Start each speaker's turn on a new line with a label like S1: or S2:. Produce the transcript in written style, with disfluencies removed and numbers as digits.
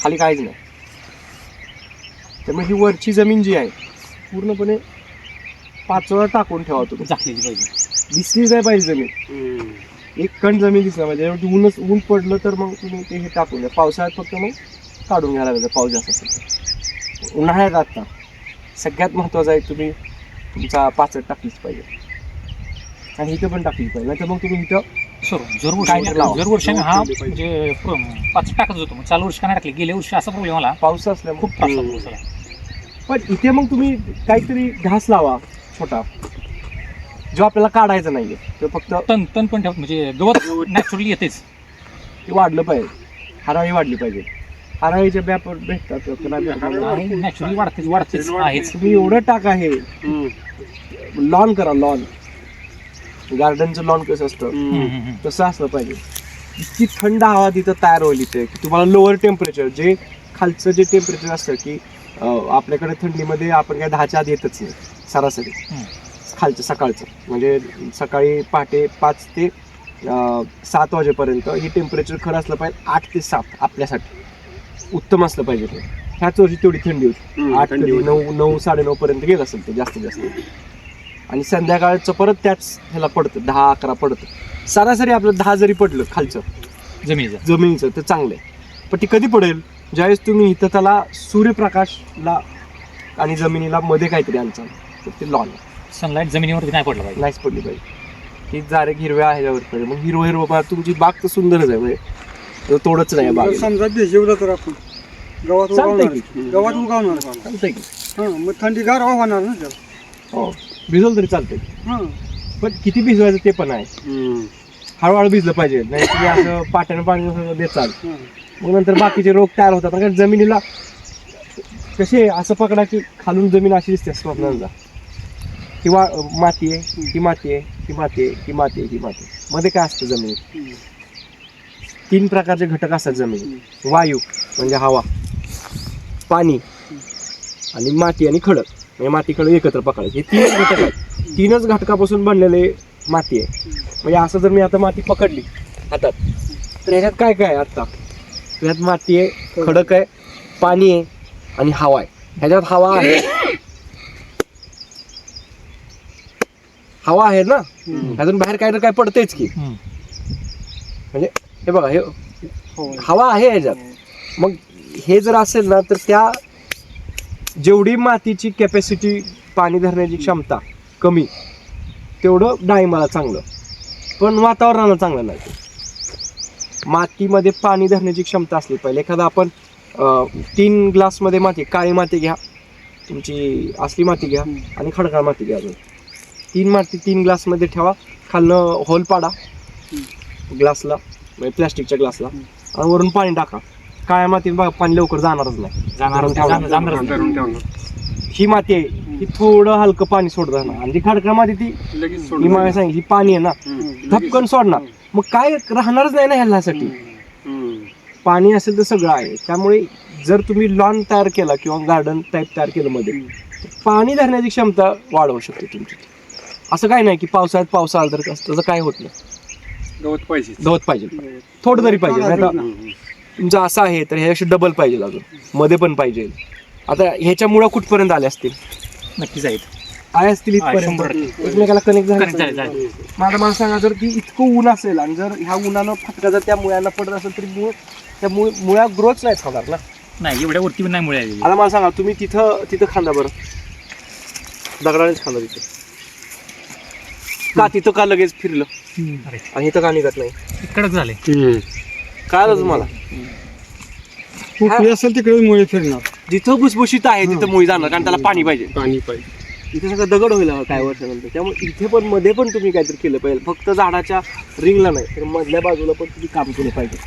S1: खाली काहीच नाही. त्यामुळे ही वरची जमीन जी आहे पूर्णपणे पाचोळा टाकून ठेवा तुम्ही.
S2: झाकलेली पाहिजे,
S1: दिसलीच नाही पाहिजे जमीन. एक कण जमीन दिसला पाहिजे. ऊन पडलं तर मग तुम्ही ते हे टाकून द्या. पावसाळ्यात फक्त मग काढून घ्यायला लागेल पाऊस जास्त असेल तर. उन्हाळ्यात आता सगळ्यात महत्त्वाचं आहे तुम्ही तुमचा पाचट टाकलीच पाहिजे आणि इथं पण टाकलीच पाहिजे. नाही तर मग तुम्ही इथं
S2: जर वर्षाने हा म्हणजे पाच टाकत होतो, मग चालू वर्ष का नाही टाकले. गेल्या वर्षी असा प्रॉब्लेम आला,
S1: पाऊस असल्यामुळे
S2: खूप त्रास होतो सगळा.
S1: पण इथे मग तुम्ही काहीतरी घास लावा छोटा, जो आपल्याला काढायचा नाहीये. तो फक्त
S2: तण पण ठेवत, म्हणजे गवत नॅचरली येतेच.
S1: ते वाढलं पाहिजे, हराळी वाढली पाहिजे. हराळीच्या ब्या भेटतात
S2: नॅचरली वाढतेच आहेच.
S1: तुम्ही एवढं टाका. हे लॉन करा, लॉन. गार्डनचं लॉन कसं असतं तसं असलं पाहिजे. इतकी थंड हवा तिथं तयार होईल इथे की तुम्हाला लोअर टेम्परेचर, जे खालचं जे टेम्परेचर असतं की आपल्याकडे थंडीमध्ये आपण काय 10च्या आत येतच नाही सरासरी. खालचं सकाळचं म्हणजे सकाळी पहाटे 5 ते 7 वाजेपर्यंत हे टेम्परेचर खरं असलं पाहिजे. 8 ते 7 आपल्यासाठी उत्तम असलं पाहिजे. ते ह्याच वर्षी तेवढी थंडी होती. 8 कधी 9 साडेनऊ पर्यंत गेलं असेल ते जास्तीत जास्त. आणि संध्याकाळचं परत त्याच ह्याला पडतं 10-11 पडतं. सरासरी आपलं 10 जरी पडलं खालचं जमिनीचं तर चांगलं आहे. पण ती कधी पडेल ज्यावेळेस तुम्ही इथं त्याला सूर्यप्रकाशला आणि जमिनीला मध्ये काहीतरी आणचा, तर ते लॉन.
S2: सनलाईट जमिनीवरती नाही पडलं पाहिजे,
S1: नाहीच पडली पाहिजे. ही जारे हिरव्या ह्याच्यावर पाहिजे. मग हिरवं तुमची बाग तर सुंदरच आहे. म्हणजे तोडच नाही बाग.
S3: समजा भिजवलं तर आपण गवत उगवणार
S1: चालतंय की.
S3: मग थंडी गार होणार ना.
S1: हो, भिजवलं तरी चालतंय.
S3: हां,
S1: पण किती भिजवायचं ते पण आहे. हळूहळू भिजलं पाहिजे. नाही तुम्ही असं पाट्यानं पाणी देत चाल, मग नंतर बाकीचे रोग तयार होतात. कारण जमिनीला कसे असं पकडा की खालून जमीन अशी दिसते स्वप्नांचा, किंवा माती आहे, ही माती आहे, ही माती आहे, ही माती आहे, ही माती आहे. मध्ये काय असतं जमिनीत? 3 प्रकारचे घटक असतात जमिनीत. वायू म्हणजे हवा, पाणी आणि माती आणि खडक. म्हणजे माती खडक एकत्र पकडायचे. हे 3 घटक आहेत. 3च घटकापासून बनलेले माती आहे. म्हणजे असं जर मी आता माती पकडली हातात तर ह्याच्यात काय काय आहे? आता ह्याच्यात माती आहे, खडक आहे, पाणी आहे आणि हवा आहे. ह्याच्यात हवा आहे, हवा आहे ना. ह्यातून बाहेर काय ना काय पडतेच की. म्हणजे हे बघा, हे हवा आहे ह्याच्यात. मग हे जर असेल ना तर त्या जेवढी मातीची कॅपॅसिटी, पाणी धरण्याची क्षमता कमी, तेवढं डाळिंबाला चांगलं. पण वातावरणाला चांगलं नाही. मातीमध्ये पाणी धरण्याची क्षमता असली पाहिजे. एखादा आपण 3 ग्लासमध्ये माती, काळी माती घ्या, तुमची असली माती घ्या आणि खडकाळ माती घ्या. अजून 3 ग्लासमध्ये ठेवा. खालनं होल पाडा ग्लासला, म्हणजे प्लॅस्टिकच्या ग्लासला, आणि वरून पाणी टाका. काळ्या मातीत बघा पाणी लवकर जाणारच नाही. ही माती आहे, ही थोडं हलकं पाणी सोडत राहणार. आणि ती खडकाळ माती ती मी सांगितली ही पाणी आहे ना, धपकन सोडणार. मग काय राहणारच नाही ना ह्यासाठी. पाणी असेल तर सगळं आहे. त्यामुळे जर तुम्ही लॉन तयार केला किंवा गार्डन टाईप तयार केलं मध्ये, पाणी धरण्याची क्षमता वाढवू शकते तुमची. असं काय नाही की पावसाळ्यात पाऊस आला तर तसं काय होत नाही. गवत पाहिजे थोडं तरी पाहिजे. आता तुमचं असं आहे तर ह्याशी डबल पाहिजे, अजून मध्ये पण पाहिजे. आता ह्याच्या मुळं कुठपर्यंत आले असतील?
S2: नक्कीच आहेत,
S1: आले असतील इथपर्यंत, एकमेकाला कनेक्ट झाले. मला सांगा, जर ती इतकं ऊन असेल आणि जर ह्या उन्हानं फटका जर त्या मुळ्यांना पडत असेल तरी त्या मुळ्या ग्रोथ नाही होणार ना.
S2: नाही, एवढ्या वरती नाही मुळे आलेली.
S1: आता मला सांगा, तुम्ही तिथं खांदा बरं, दगडानेच खांदा तिथे का? तिथं का लगेच फिरलं आणि इथं का निघत नाही?
S2: कडक झाले.
S1: कळलं तुम्हाला?
S3: असेल तिकडे मुळे फिरणार.
S1: जिथं भुसभुशीत आहे तिथं मुळी जाणार, कारण त्याला पाणी पाहिजे. इथे सगळं दगड होईल काय वर्षानंतर. त्यामुळे इथे पण मध्ये पण तुम्ही काहीतरी केलं पाहिजे. फक्त झाडाच्या रिंगला नाही तर मधल्या बाजूला पण तुम्ही काम केलं पाहिजे.